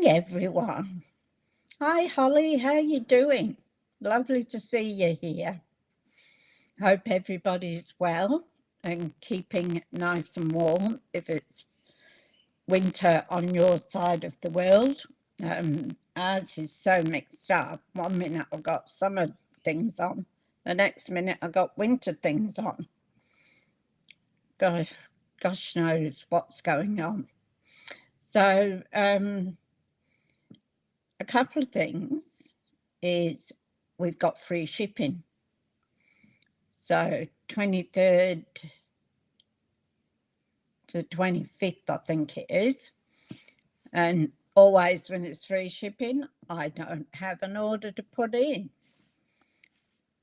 everyone. Hi Holly, how you doing? Lovely to see you here. Hope everybody's well and keeping nice and warm if it's winter on your side of the world. Ours is so mixed up. 1 minute I've got summer things on, the next minute I've got winter things on. Gosh knows what's going on. So a couple of things is we've got free shipping. So 23rd to 25th, I think it is. And always when it's free shipping, I don't have an order to put in.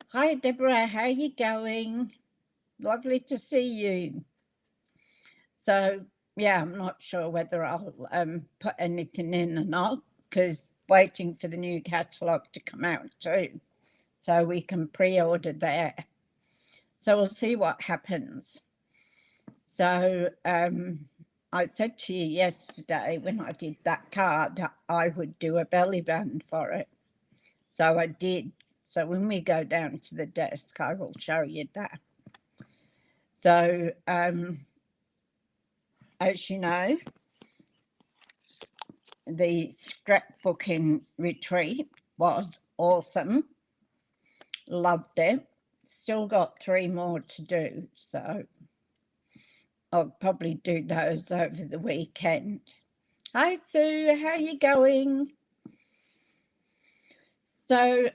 Hi, Deborah, how you going? Lovely to see you. So, yeah, I'm not sure whether I'll put anything in or not, because waiting for the new catalogue to come out too, so we can pre-order there. So we'll see what happens. So I said to you yesterday when I did that card, I would do a belly band for it. So I did. So when we go down to the desk, I will show you that. So as you know, the scrapbooking retreat was awesome. Loved it. Still got 3 more to do, so I'll probably do those over the weekend. Hi Sue, how you going? So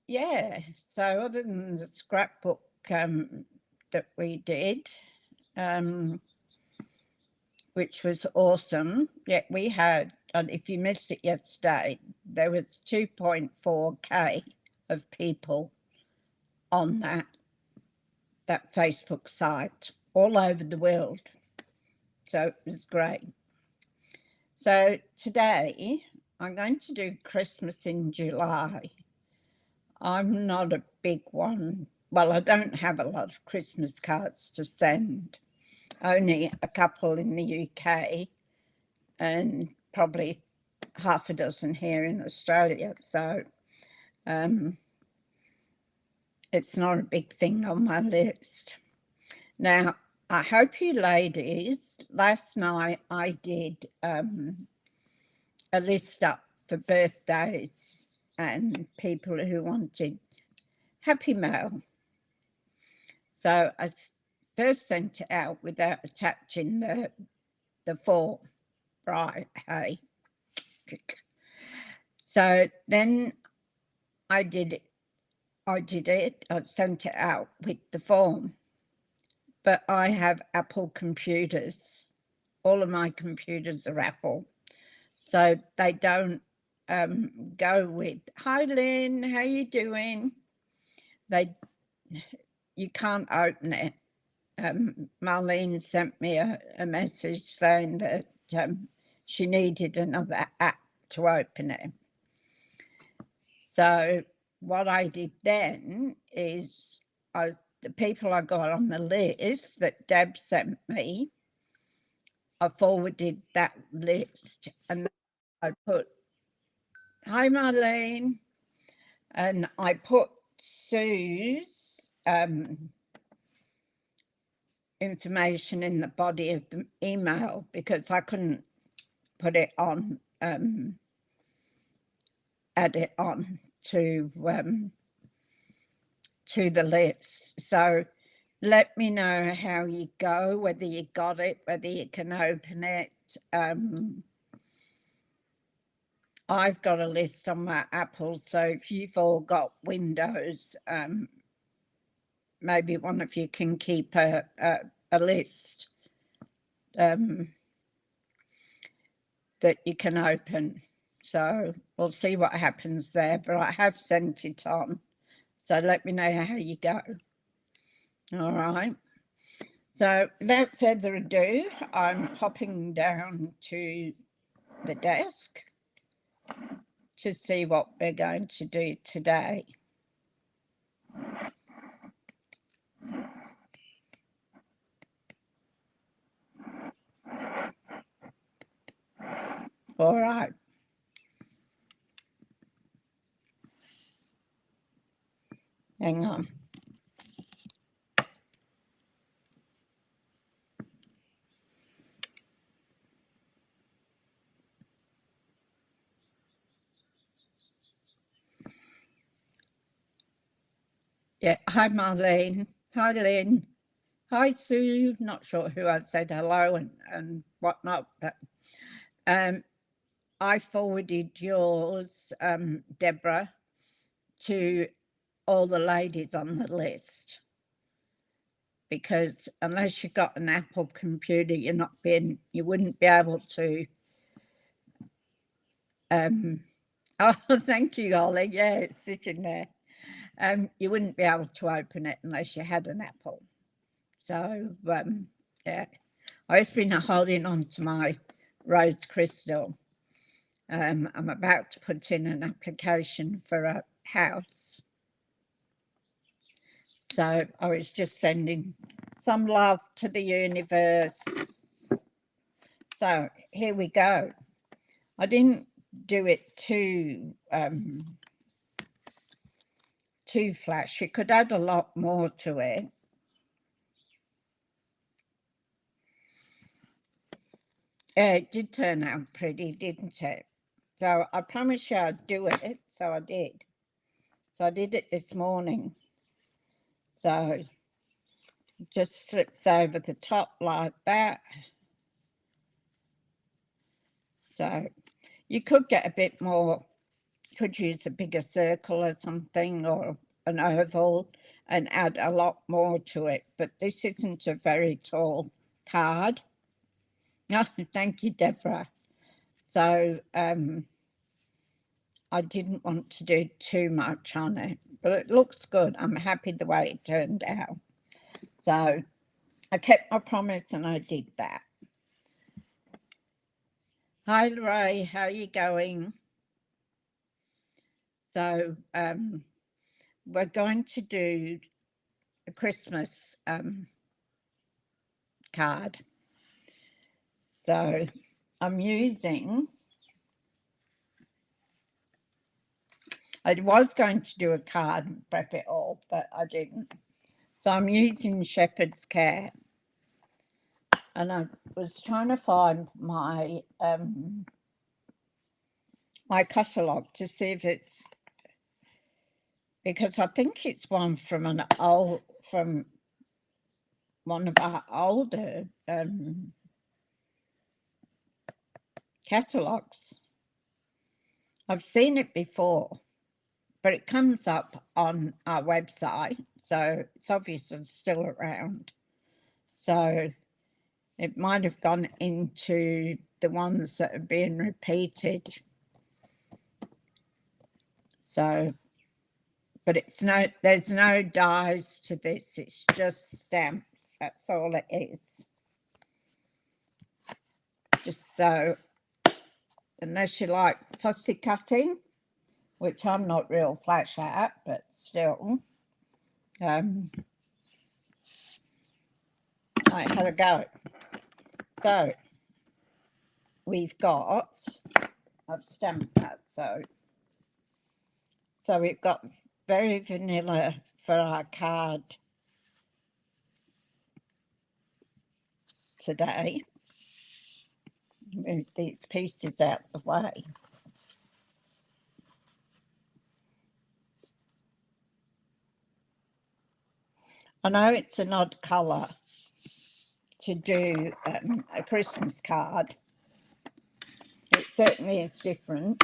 yeah, so other than the scrapbook that we did, which was awesome. Yeah, we had, and if you missed it yesterday, there was 2.4K of people on that Facebook site all over the world. So it was great. So today I'm going to do Christmas in July. I'm not a big one. Well, I don't have a lot of Christmas cards to send. Only a couple in the UK and probably half a dozen here in Australia. So it's not a big thing on my list. Now, I hope you ladies, last night I did a list up for birthdays and people who wanted happy mail. So I first sent it out without attaching the form. Right, hey. So then I did it. I sent it out with the form. But I have Apple computers. All of my computers are Apple. So they don't go with, hi Lynn, how you doing? You can't open it. Marlene sent me a message saying that she needed another app to open it. So what I did then is the people I got on the list that Deb sent me, I forwarded that list and I put, hi Marlene, and I put Sue's information in the body of the email because I couldn't put it on, add it on to the list. So let me know how you go, whether you got it, whether you can open it. I've got a list on my Apple, so if you've all got Windows, maybe one of you can keep a list that you can open. So we'll see what happens there, but I have sent it on. So let me know how you go. All right. So without further ado, I'm popping down to the desk to see what we're going to do today. All right. Hang on. Yeah. Hi, Marlene. Hi, Lynn. Hi, Sue. Not sure who I said hello and whatnot, but I forwarded yours, Deborah, to all the ladies on the list, because unless you've got an Apple computer, you wouldn't be able to. Oh, thank you, Ollie. Yeah, it's sitting there. You wouldn't be able to open it unless you had an Apple. So, yeah, I've been holding on to my rose crystal. I'm about to put in an application for a house. So I was just sending some love to the universe. So here we go. I didn't do it too flash. You could add a lot more to it. It did turn out pretty, didn't it? So I promised you I'd do it, so I did. So I did it this morning. So it just slips over the top like that. So you could get a bit more, could use a bigger circle or something, or an oval, and add a lot more to it. But this isn't a very tall card. No, thank you, Deborah. So I didn't want to do too much on it, but it looks good. I'm happy the way it turned out. So I kept my promise and I did that. Hi, Ray, how are you going? So we're going to do a Christmas card. So I'm using, I was going to do a card and prep it all, but I didn't. So I'm using Shepherd's Care. And I was trying to find my my catalogue to see if it's, because I think it's one from one of our older catalogues. I've seen it before, but it comes up on our website, so it's obviously still around. So it might have gone into the ones that are being repeated. So, but there's no dies to this, it's just stamps, that's all it is. Just so, unless you like fussy cutting, which I'm not real flash at, but still, I had a go. So we've got, I've stamped that, so we've got very vanilla for our card today. Move these pieces out the way. I know it's an odd colour to do a Christmas card. It certainly is different.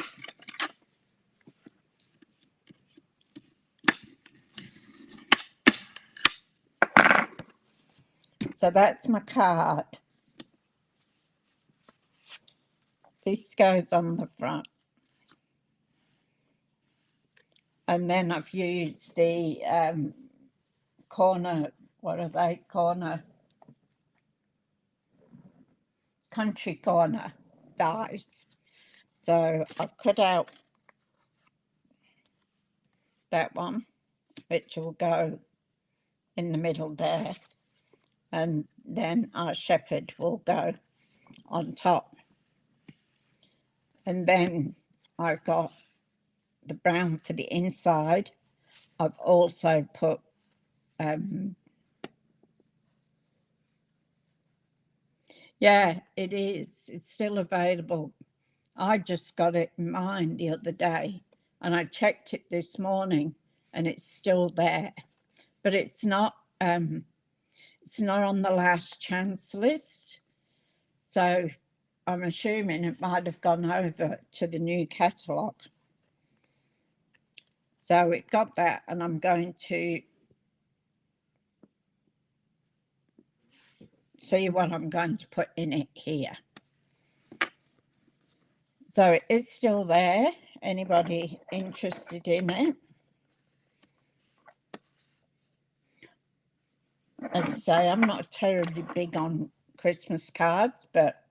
So that's my card. This goes on the front. And then I've used the corner, what are they, country corner dies. So I've cut out that one, which will go in the middle there. And then our shepherd will go on top. And then I've got the brown for the inside. I've also put yeah, it is. It's still available. I just got it in mine the other day and I checked it this morning and it's still there. But it's not on the last chance list. So I'm assuming it might have gone over to the new catalogue. So it got that, and I'm going to see what I'm going to put in it here. So it is still there. Anybody interested in it? As I say, I'm not terribly big on Christmas cards, but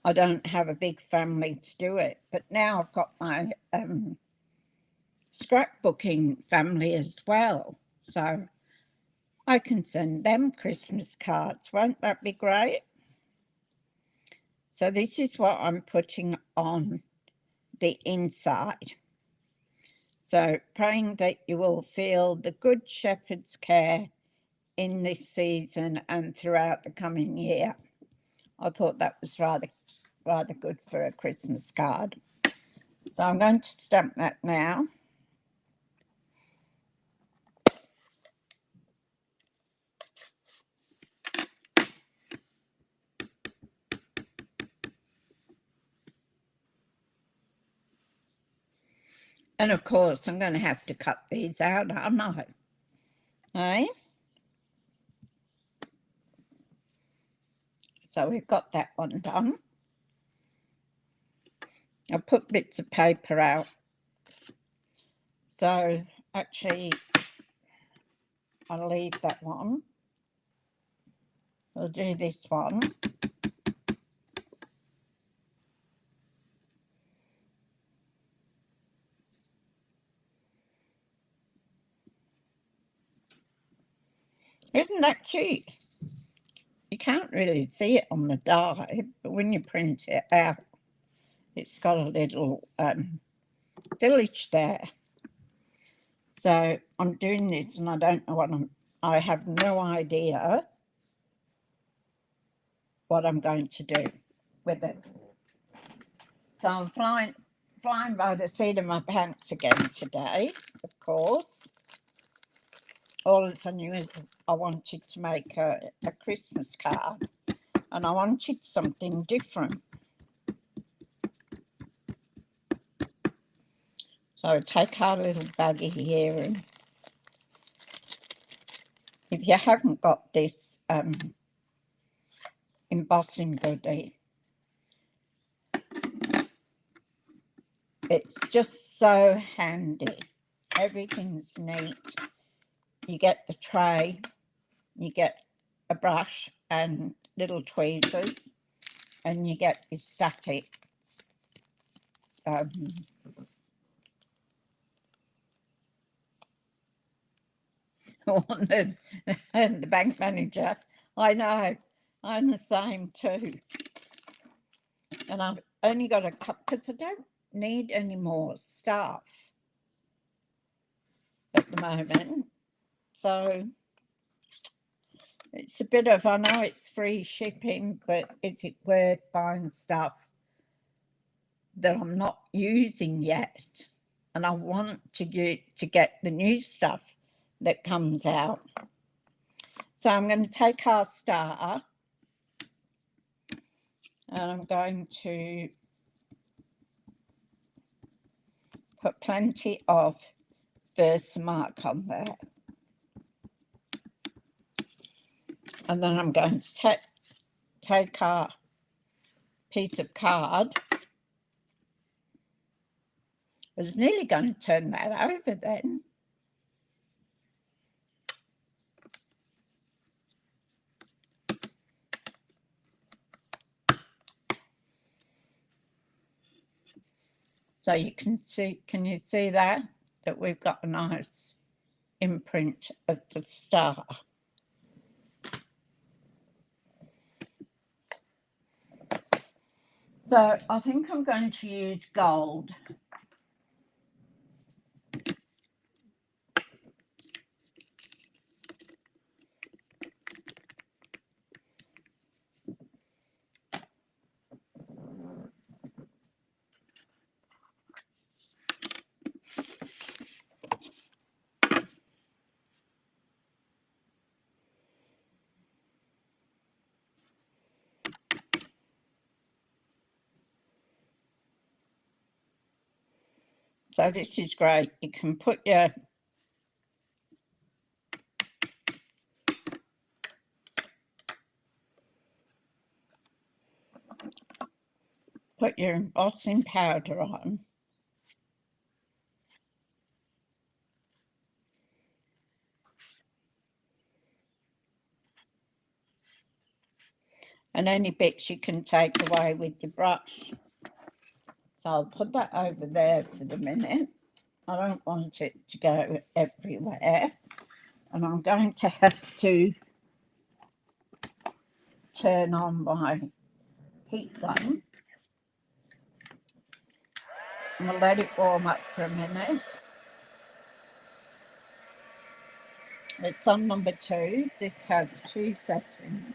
I don't have a big family to do it. But now I've got my scrapbooking family as well. So I can send them Christmas cards. Won't that be great? So this is what I'm putting on the inside. So praying that you will feel the good shepherd's care in this season and throughout the coming year. I thought that was rather good for a Christmas card. So I'm going to stamp that now. And of course, I'm going to have to cut these out, aren't I? Eh? So we've got that one done. I put bits of paper out. So actually, I'll leave that one. We'll do this one. Isn't that cute? You can't really see it on the die, but when you print it out, it's got a little village there. So I'm doing this and I don't know I have no idea what I'm going to do with it. So I'm flying by the seat of my pants again today, of course. All I knew is I wanted to make a Christmas card and I wanted something different. So take our little baggie here, and if you haven't got this embossing goodie, it's just so handy. Everything's neat. You get the tray, you get a brush and little tweezers, and you get your static and the bank manager. I know, I'm the same too. And I've only got a cup because I don't need any more stuff at the moment. So it's a bit of, I know it's free shipping, but is it worth buying stuff that I'm not using yet? And I want to get the new stuff that comes out. So I'm going to take our star and I'm going to put plenty of Versamark on there. And then I'm going to take our piece of card. I was nearly going to turn that over then. So you can you see that we've got a nice imprint of the star. So I think I'm going to use gold. So this is great. You can put your embossing powder on. And any bits you can take away with your brush. So I'll put that over there for the minute. I don't want it to go everywhere. And I'm going to have to turn on my heat gun. I'm going to let it warm up for a minute. It's on number 2. This has 2 settings.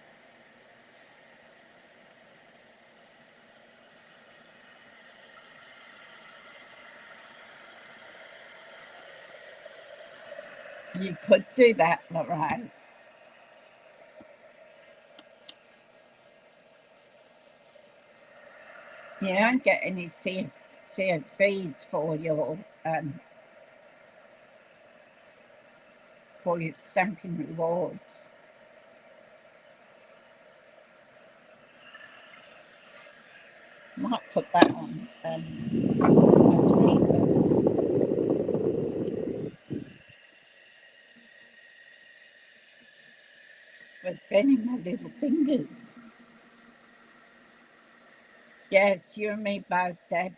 You could do that, Lorraine. You don't get any CSVs for your Stampin' rewards. Might put that on tweezers. With bending my little fingers. Yes, you and me both, Deb.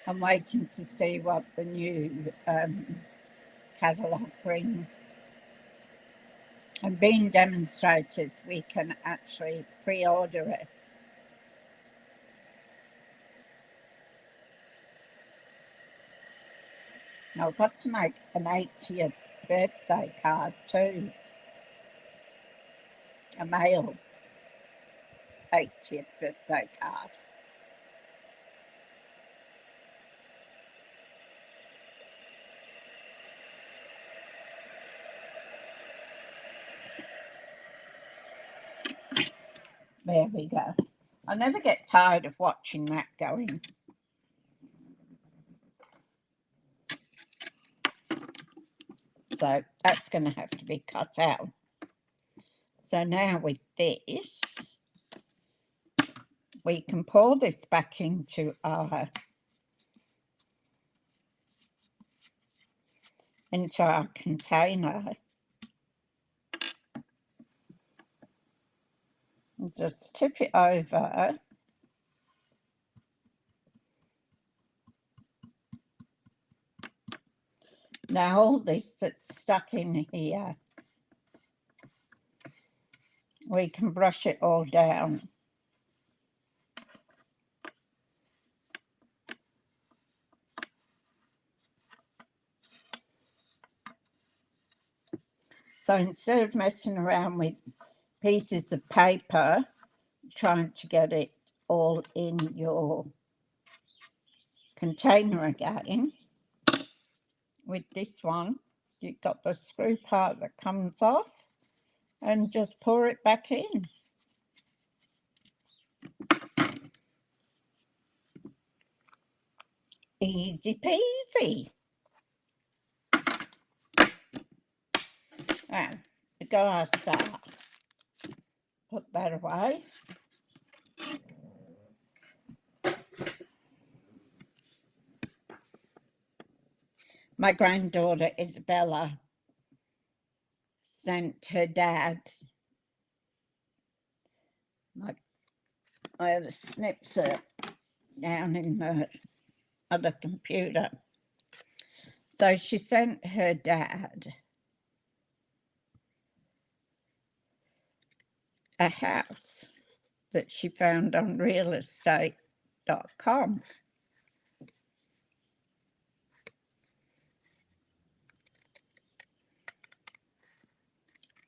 I'm waiting to see what the new catalogue brings. And being demonstrators, we can actually pre-order it. I've got to make an 80th birthday card too. A male 80th birthday card. There we go. I never get tired of watching that going. So that's going to have to be cut out. So now with this, we can pour this back into our container. And just tip it over. Now all this that's stuck in here, we can brush it all down. So instead of messing around with pieces of paper, trying to get it all in your container again, with this one, you've got the screw part that comes off and just pour it back in. Easy peasy. And we got our star. Put that away. My granddaughter Isabella sent her dad I have a snipser down in the other computer. So she sent her dad a house that she found on realestate.com.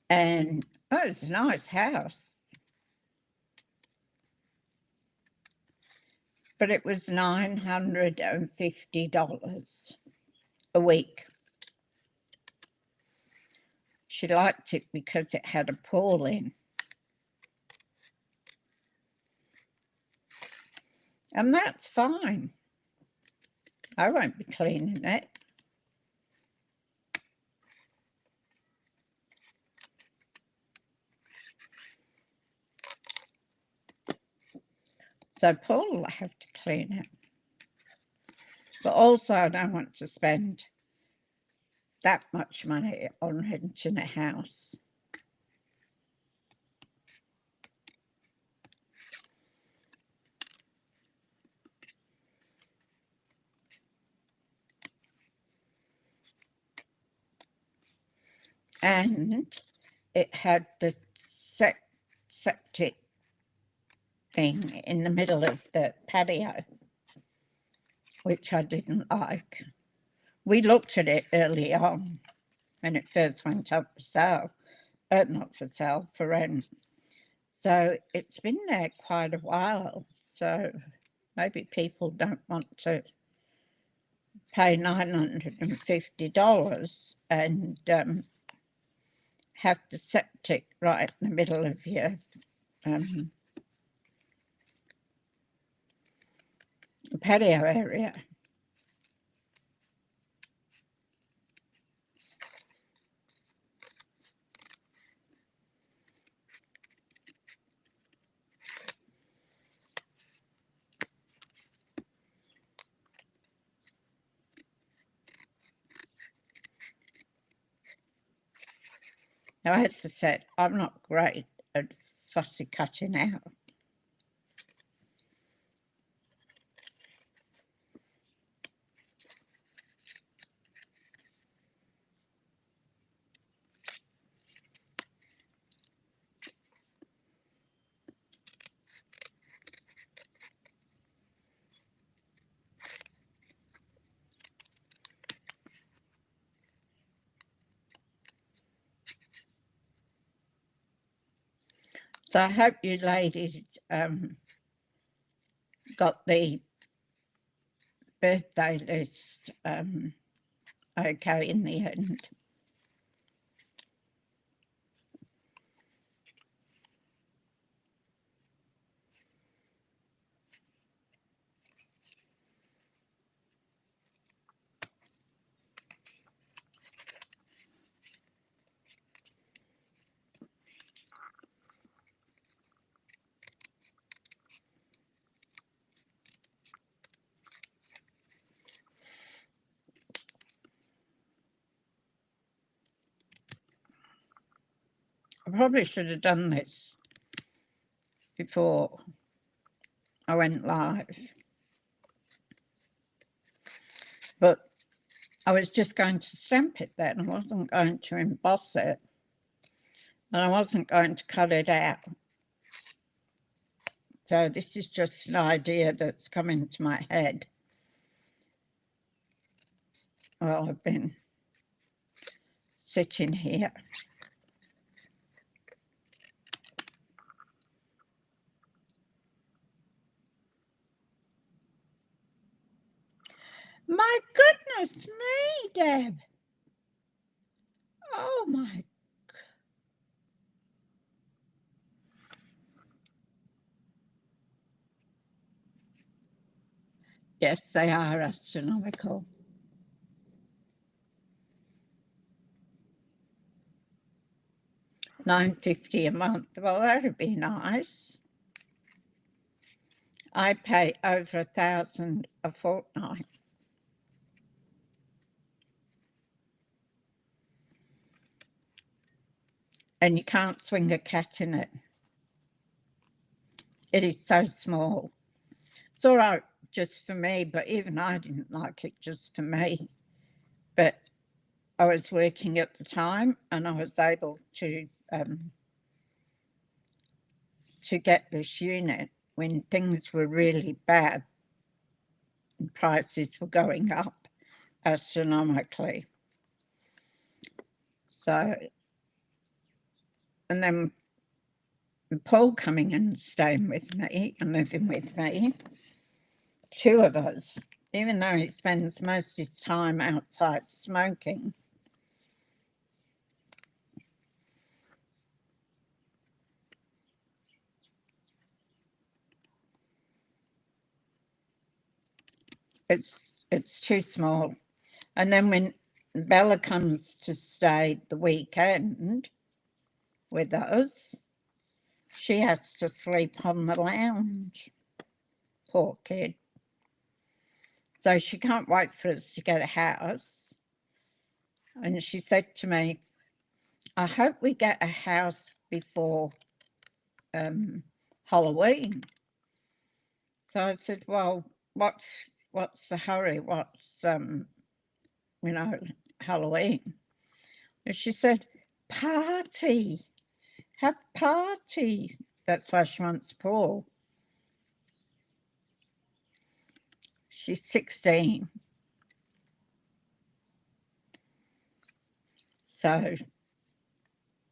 And oh, it's a nice house. But it was $950 a week. She liked it because it had a pool in. And that's fine. I won't be cleaning it. So Paul will have to clean it. But also I don't want to spend that much money on renting a house. And it had the septic thing in the middle of the patio, which I didn't like. We looked at it early on when it first went up for sale. Not for sale, for rent. So it's been there quite a while. So maybe people don't want to pay $950 and have the septic right in the middle of your patio area. Now, as I said, I'm not great at fussy cutting out. So I hope you ladies got the birthday list okay in the end. I probably should have done this before I went live, but I was just going to stamp it then. I wasn't going to emboss it, and I wasn't going to cut it out. So this is just an idea that's come into my head while I've been sitting here. My goodness me, Deb. Oh my. Yes, they are astronomical. $9.50 a month. Well, that'd be nice. I pay over $1,000 a fortnight. And you can't swing a cat in it. It is so small. It's all right just for me, but even I didn't like it just for me. But I was working at the time and I was able to to get this unit when things were really bad and prices were going up astronomically. So, and then Paul coming and staying with me and living with me, two of us, even though he spends most of his time outside smoking. It's too small. And then when Bella comes to stay the weekend with us, she has to sleep on the lounge. Poor kid. So she can't wait for us to get a house. And she said to me, I hope we get a house before Halloween. So I said, well, what's the hurry? What's, Halloween? And she said, party, have party. That's why she wants Paul. She's 16. So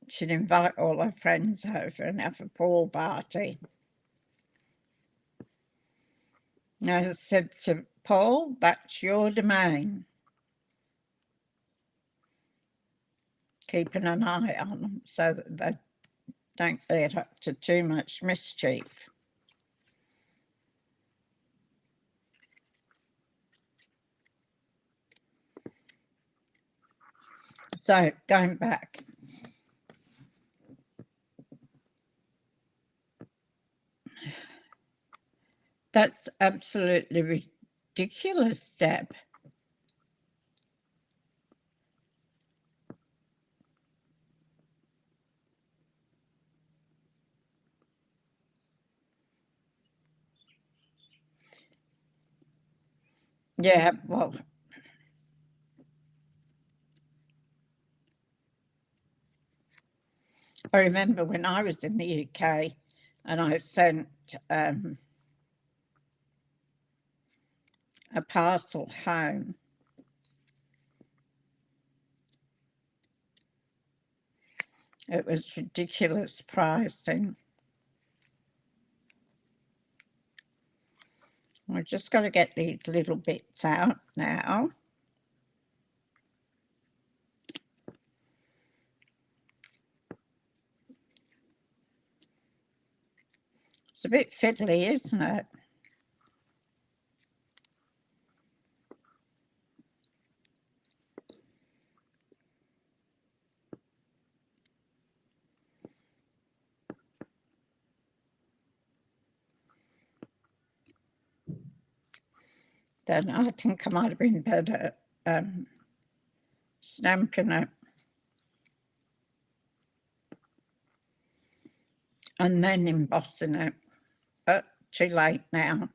she'd invite all her friends over and have a Paul party. And I said to Paul, that's your domain. Keeping an eye on them so that they don't get up to too much mischief. So going back, that's absolutely ridiculous, Deb. Yeah, well, I remember when I was in the UK and I sent a parcel home. It was ridiculous pricing. We've just got to get these little bits out now. It's a bit fiddly, isn't it? Then I think I might have been better stamping it and then embossing it. But too late now.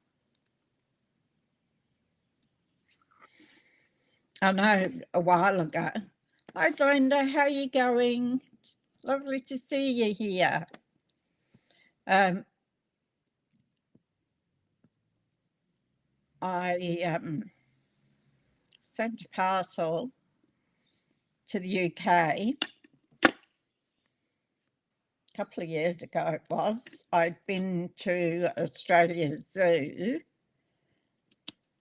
I know a while ago. Hi, Glenda, how are you going? Lovely to see you here. I sent a parcel to the UK a couple of years ago it was. I'd been to Australia Zoo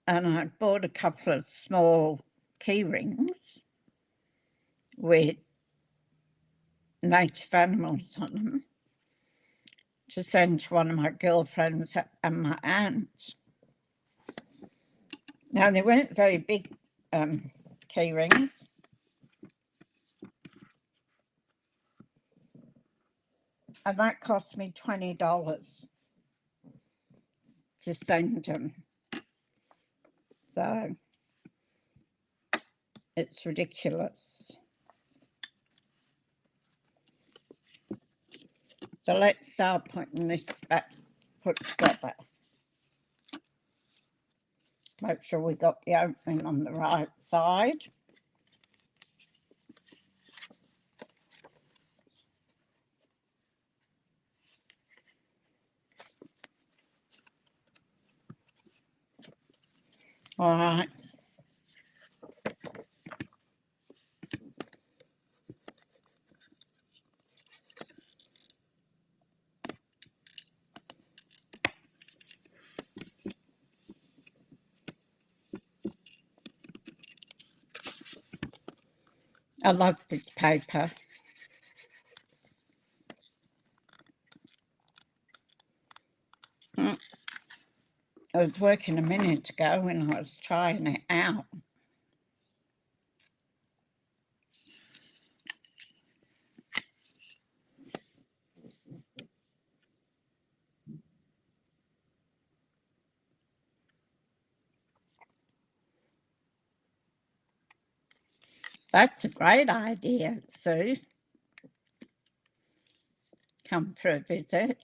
and I bought a couple of small key rings with native animals on them to send to one of my girlfriends and my aunt. Now, they weren't very big key rings. And that cost me $20 to send them. So it's ridiculous. So let's start putting this back put together. Make sure we got the opening on the right side. All right. I love this paper. I was working a minute ago when I was trying it out. That's a great idea, Sue. Come for a visit.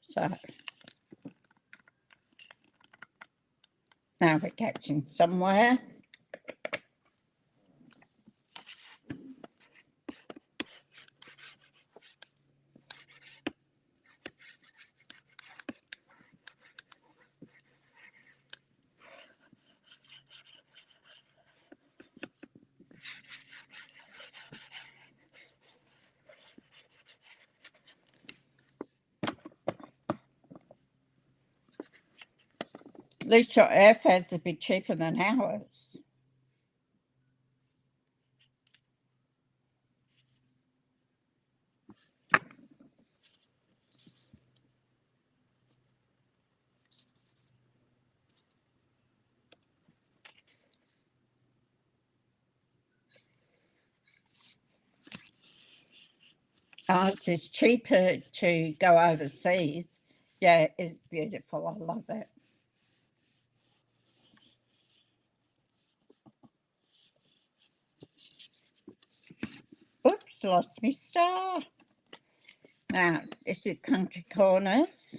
So now we're getting somewhere. At least your airfares would be cheaper than ours. Ours is cheaper to go overseas. Yeah, it's beautiful. I love it. Oops, lost my star. Now, this is Country Corners.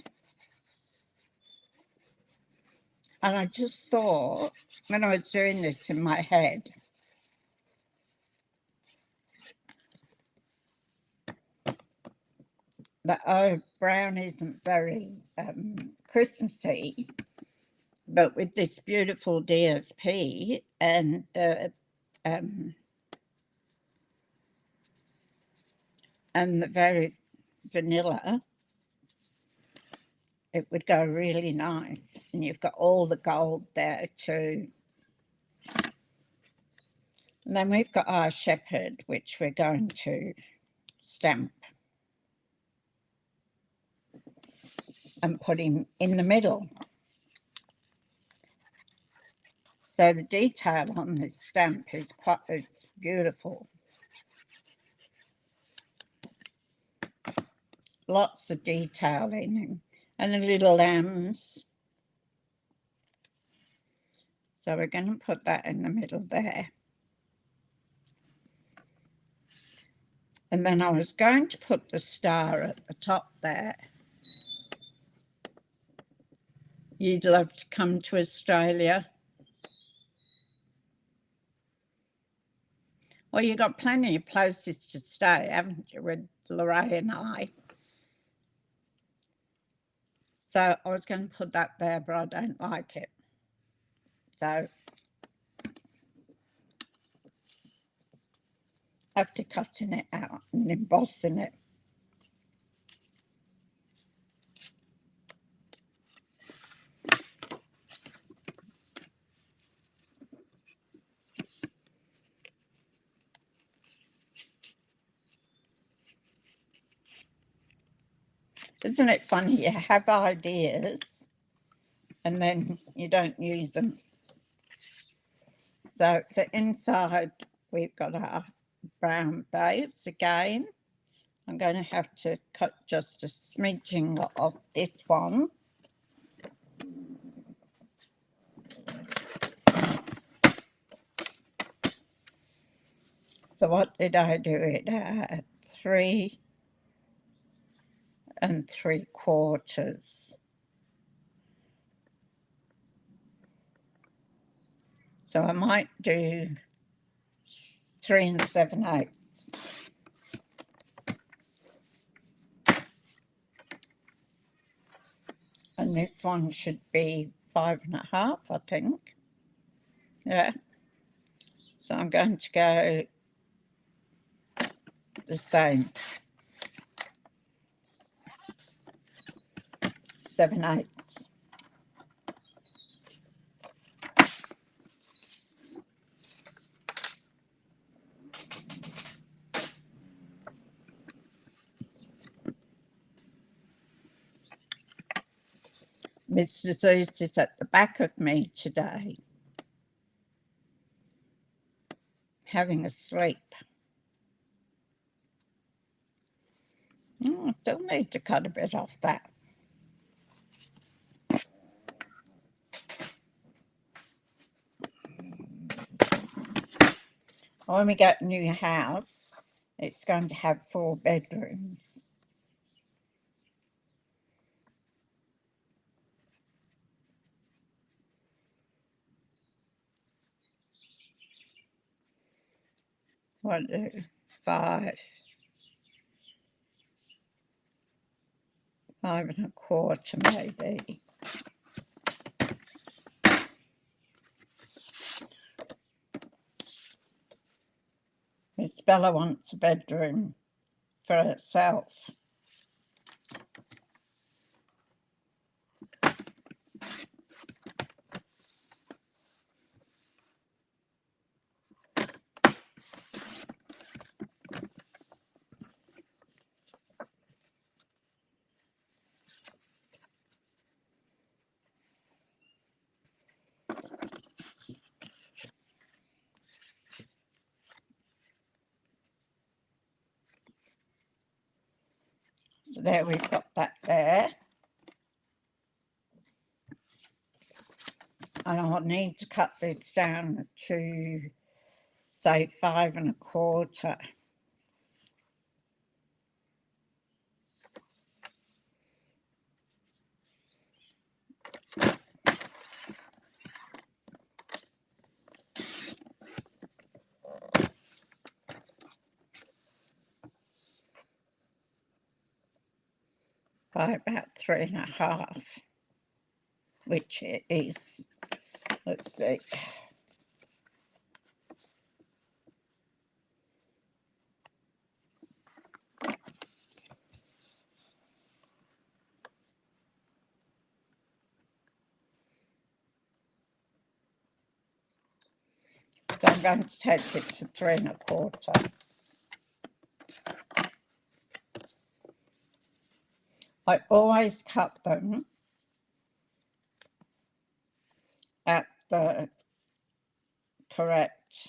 And I just thought, when I was doing this in my head, that brown isn't very Christmassy, but with this beautiful DSP and the very vanilla, it would go really nice. And you've got all the gold there too. And then we've got our shepherd, which we're going to stamp and put him in the middle. So the detail on this stamp is it's beautiful. Lots of detail in him. And the little lambs. So we're going to put that in the middle there. And then I was going to put the star at the top there. You'd love to come to Australia. Well, you've got plenty of places to stay, haven't you, with Lorraine and I? So I was going to put that there, but I don't like it. So after cutting it out and embossing it. Isn't it funny? You have ideas and then you don't use them. So for inside, we've got our brown base again. I'm going to have to cut just a smidgen of this one. So what did I do it at? 3 3/4. So I might do 3 7/8. And this one should be 5.5, I think. Yeah. So I'm going to go the same. 7/8. Mr. Zeus is at the back of me today, having a sleep. I still need to cut a bit off that. When we get a new house, it's going to have 4 bedrooms. One, 2, 5, 5.25 maybe. Miss Bella wants a bedroom for herself. So there we've got that there. And I'll need to cut this down to, say, 5.25. By about 3.5, which it is. Let's see. So I'm going to take it to 3.25. I always cut them at the correct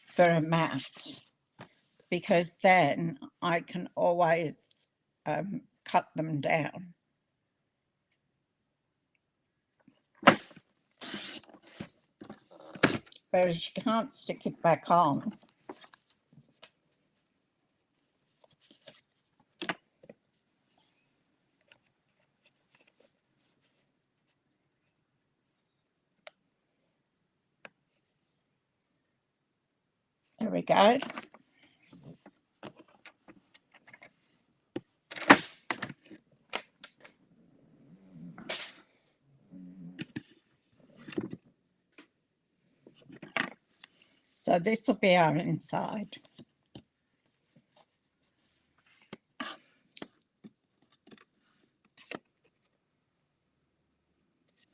for amount, because then I can always cut them down. Whereas you can't stick it back on. There we go. So this will be our inside.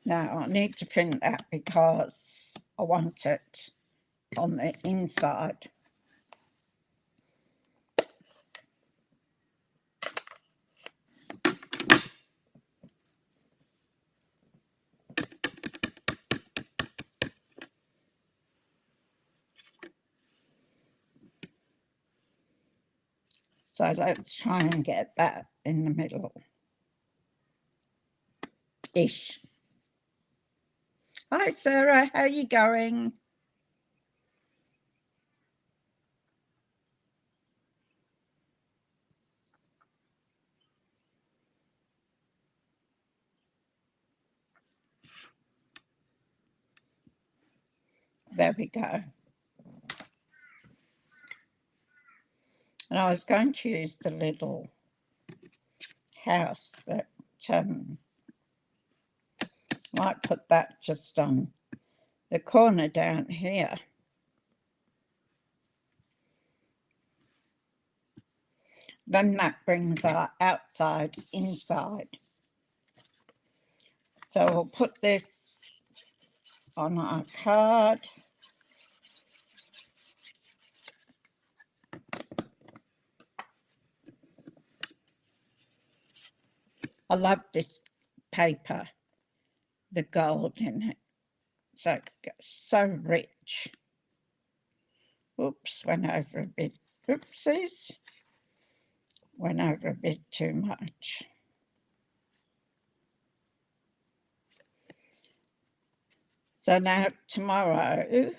Now I need to print that because I want it on the inside. So let's try and get that in the middle-ish. Hi, Sarah. How are you going? There we go. And I was going to use the little house, but might put that just on the corner down here. Then that brings our outside inside. So we'll put this on our card. I love this paper, the gold in it. So rich. Oops, went over a bit. Oopsies. Went over a bit too much. So now tomorrow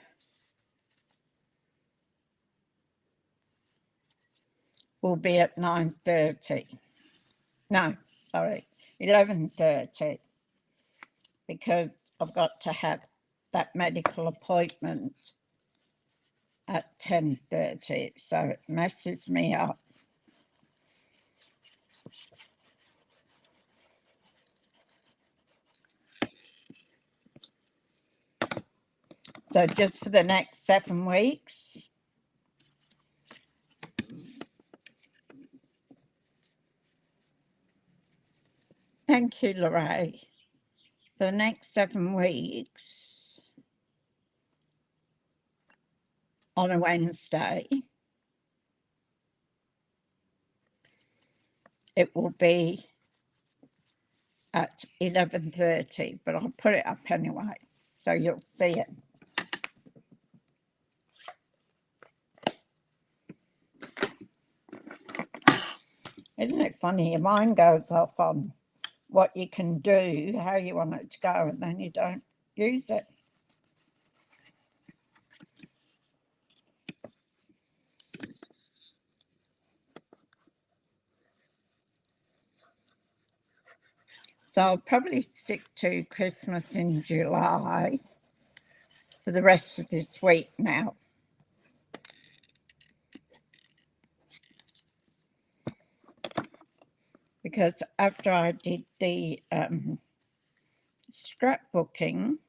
will be at 9:30. No, sorry, 11:30, because I've got to have that medical appointment at 10:30, so it messes me up. So just for the next 7 weeks, thank you, Lorraine. For the next 7 weeks, on a Wednesday, it will be at 11:30, but I'll put it up anyway, so you'll see it. Isn't it funny? Your mind goes off on what you can do, how you want it to go, and then you don't use it. So I'll probably stick to Christmas in July for the rest of this week now. Because after I did the scrapbooking,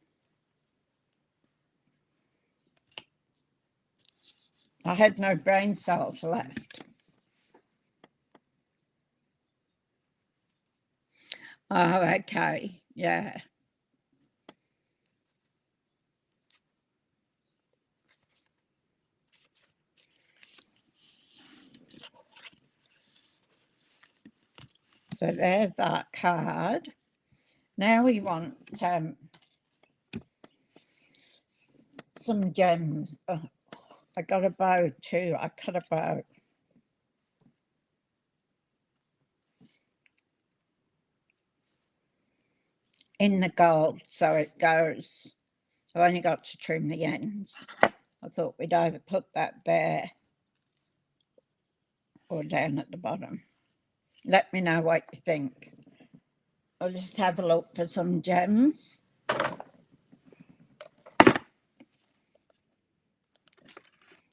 I had no brain cells left. Oh, okay, yeah. So there's our card. Now we want some gems. Oh, I got a bow too. I cut a bow. In the gold, so it goes. I've only got to trim the ends. I thought we'd either put that there or down at the bottom. Let me know what you think. I'll just have a look for some gems.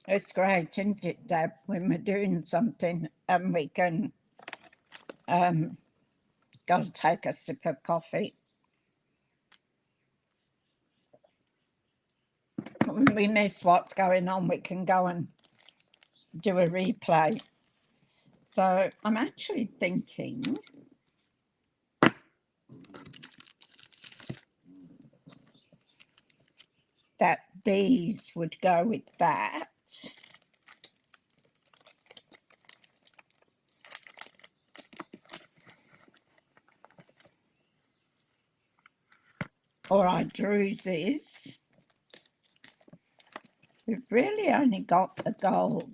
It's great, isn't it, Deb, when we're doing something and we can go to take a sip of coffee. When we miss what's going on, we can go and do a replay. So I'm actually thinking that these would go with that. Or I drew this. We've really only got the gold.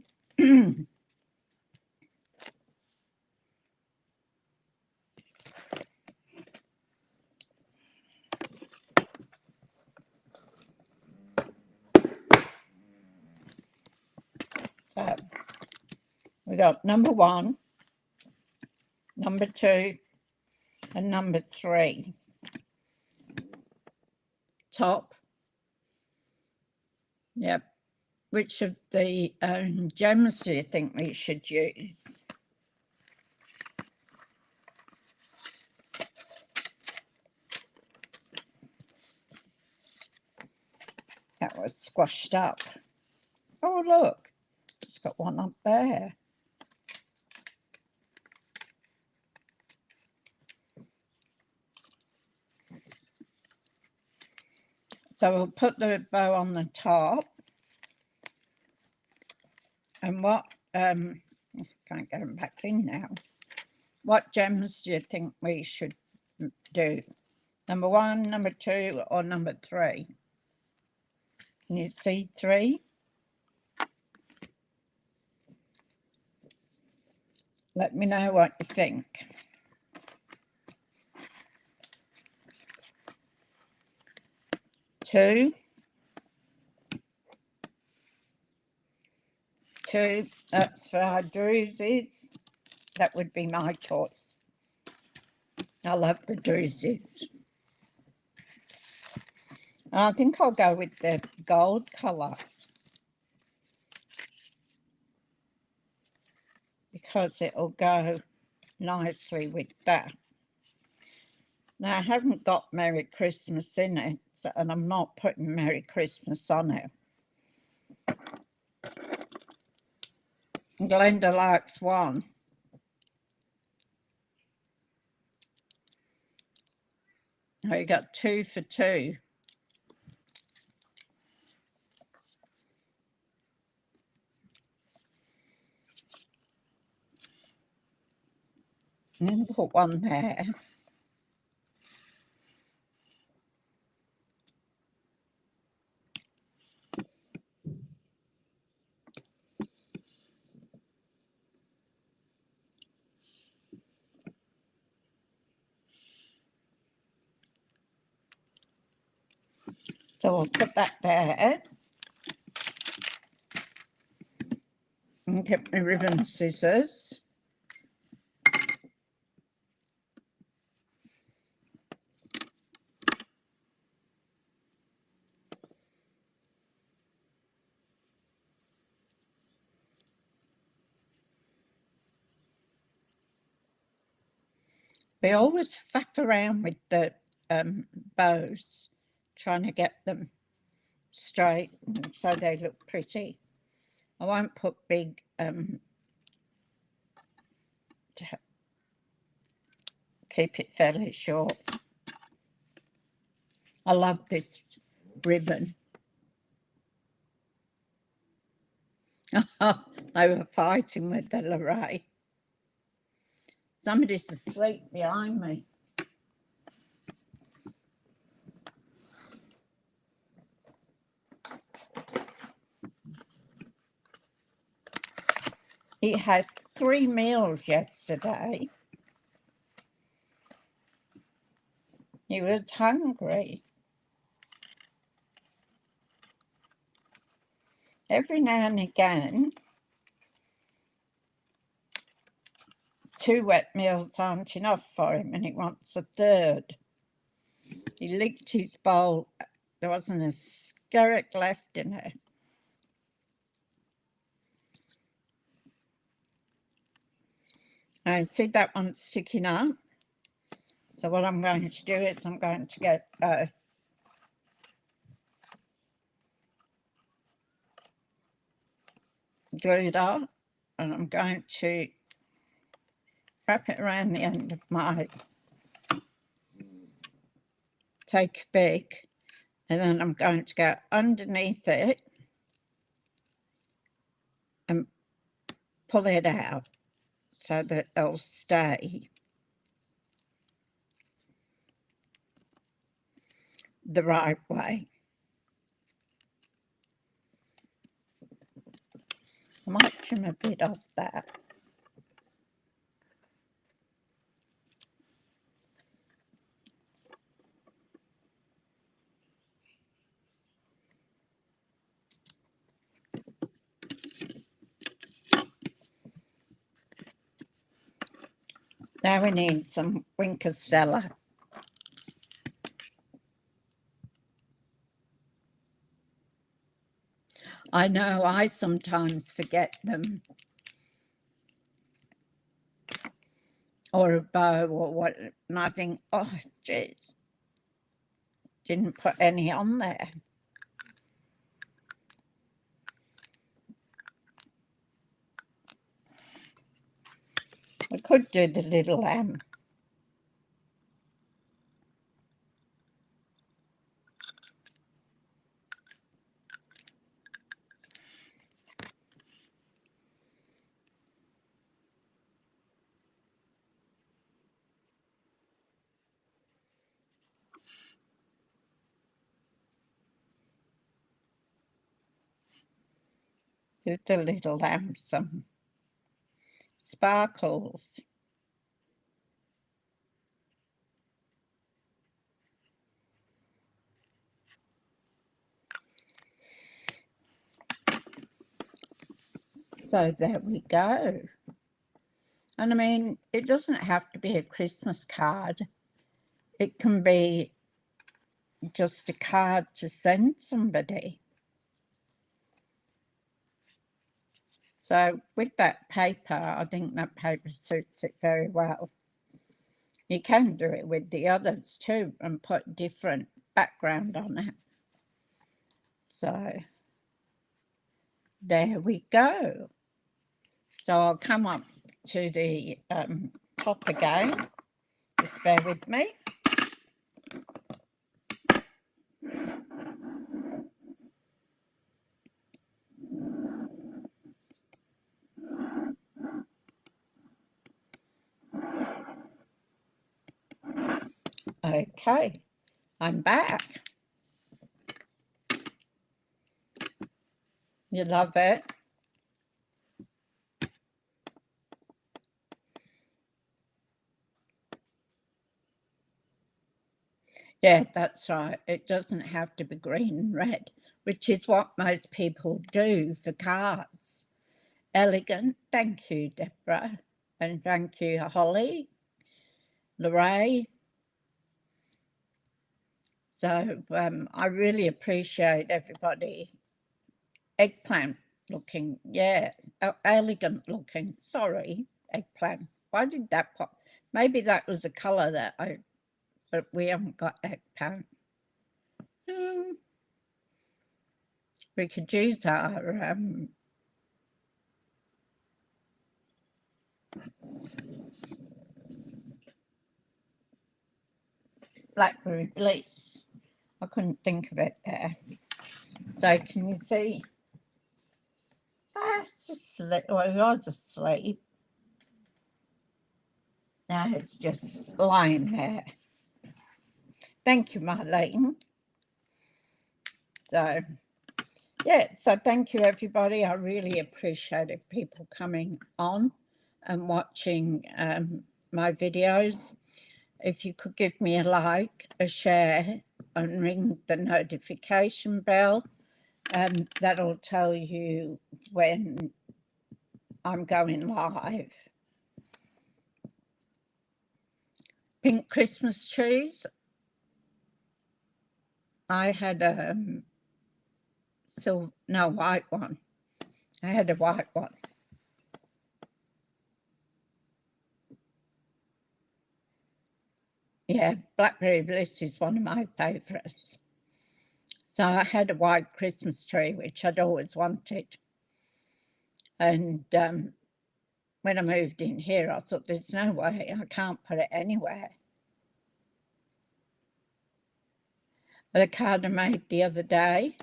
So we got number 1, number 2, and number 3. Top. Yep. which of the gems do you think we should use? That was squashed up. Oh, look, it's got one up there. So we'll put the bow on the top. And what, can't get them back in now. What gems do you think we should do? Number 1, number 2, or number 3? Can you see 3? Let me know what you think. 2. 2, that's for our druses. That would be my choice. I love the druses. And I think I'll go with the gold colour, because it'll go nicely with that. Now, I haven't got Merry Christmas in it, and I'm not putting Merry Christmas on it. Glenda likes 1. Oh, you got 2 for 2. And then put 1 there. So we'll put that there. And get my ribbon scissors. We always faff around with the bows, trying to get them straight so they look pretty. I won't put big keep it fairly short. I love this ribbon. They were fighting with the Lorraine. Somebody's asleep behind me. He had 3 meals yesterday. He was hungry. Every now and again, 2 wet meals aren't enough for him, and he wants a 3rd. He licked his bowl. There wasn't a skerrick left in it. I see that one sticking up. So what I'm going to do is I'm going to get glued up, and I'm going to wrap it around the end of my take big, and then I'm going to go underneath it and pull it out so that it'll stay the right way. I might trim a bit off that. Now we need some Winker Stella. I know I sometimes forget them. Or a bow or what, and I think, oh, geez, didn't put any on there. I could do the little lamb. Do the little lamb some sparkles. So there we go. And I mean, it doesn't have to be a Christmas card. It can be just a card to send somebody. So with that paper, I think that paper suits it very well. You can do it with the others too and put different background on it. So there we go. So I'll come up to the top again. Just bear with me. Okay, I'm back. You love it? Yeah, that's right. It doesn't have to be green and red, which is what most people do for cards. Elegant. Thank you, Deborah. And thank you, Holly, Lorraine. So I really appreciate everybody. Eggplant looking, yeah, elegant looking. Sorry, eggplant. Why did that pop? Maybe that was a colour that but we haven't got eggplant. We could use our blackberry bliss. I couldn't think of it there. So can you see? That's asleep. Well, he was asleep. Now it's just lying there. Thank you, Marlene. So, yeah, so thank you, everybody. I really appreciated people coming on and watching my videos. If you could give me a like, a share, and ring the notification bell, that'll tell you when I'm going live. Pink Christmas trees. I had a white one. I had a white one. Yeah, Blackberry Bliss is one of my favourites. So I had a white Christmas tree, which I'd always wanted. And when I moved in here, I thought, there's no way, I can't put it anywhere. The card I made the other day.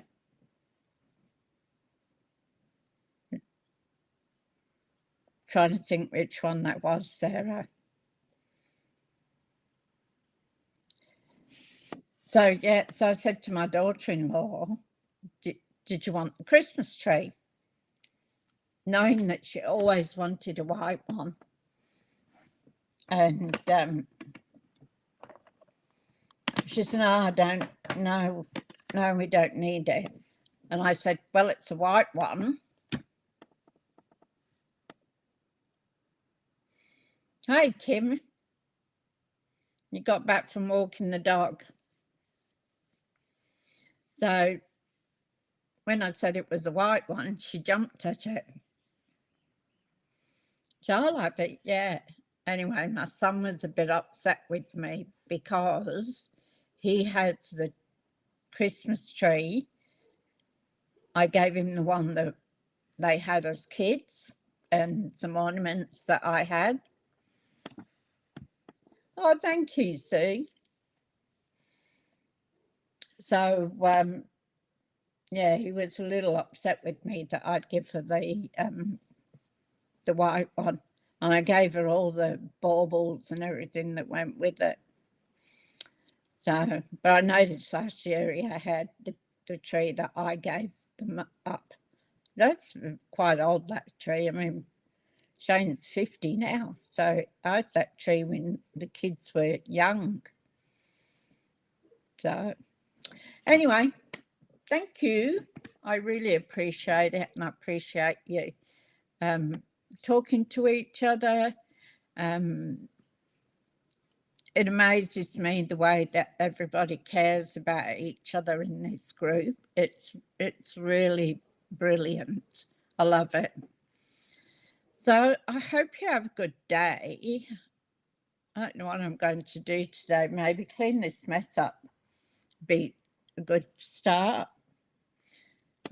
Trying to think which one that was, Sarah. So, yeah, so I said to my daughter-in-law, did you want the Christmas tree? Knowing that she always wanted a white one. And she said, no, I don't, no, we don't need it. And I said, well, it's a white one. Hi, Kim. You got back from walking the dog. So when I said it was a white one, she jumped at it. So I love it, yeah. Anyway, my son was a bit upset with me because he has the Christmas tree. I gave him the one that they had as kids and some ornaments that I had. Oh, thank you, Sue. So, yeah, he was a little upset with me that I'd give her the white one, and I gave her all the baubles and everything that went with it. So, but I noticed last year he had the tree that I gave them up. That's quite old, that tree. I mean, Shane's 50 now, so I had that tree when the kids were young. So, anyway, thank you. I really appreciate it, and I appreciate you talking to each other. It amazes me the way that everybody cares about each other in this group. It's really brilliant. I love it. So I hope you have a good day. I don't know what I'm going to do today. Maybe clean this mess up. Be a good start.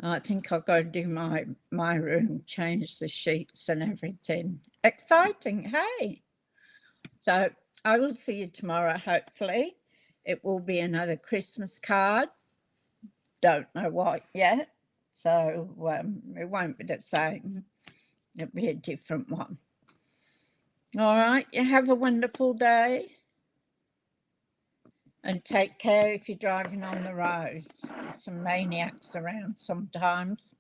I think I'll go do my room, change the sheets and everything. Exciting, hey? So I will see you tomorrow, hopefully. It will be another Christmas card. Don't know what yet. So it won't be the same. It'll be a different one. All right, you have a wonderful day. And take care if you're driving on the roads. There's some maniacs around sometimes.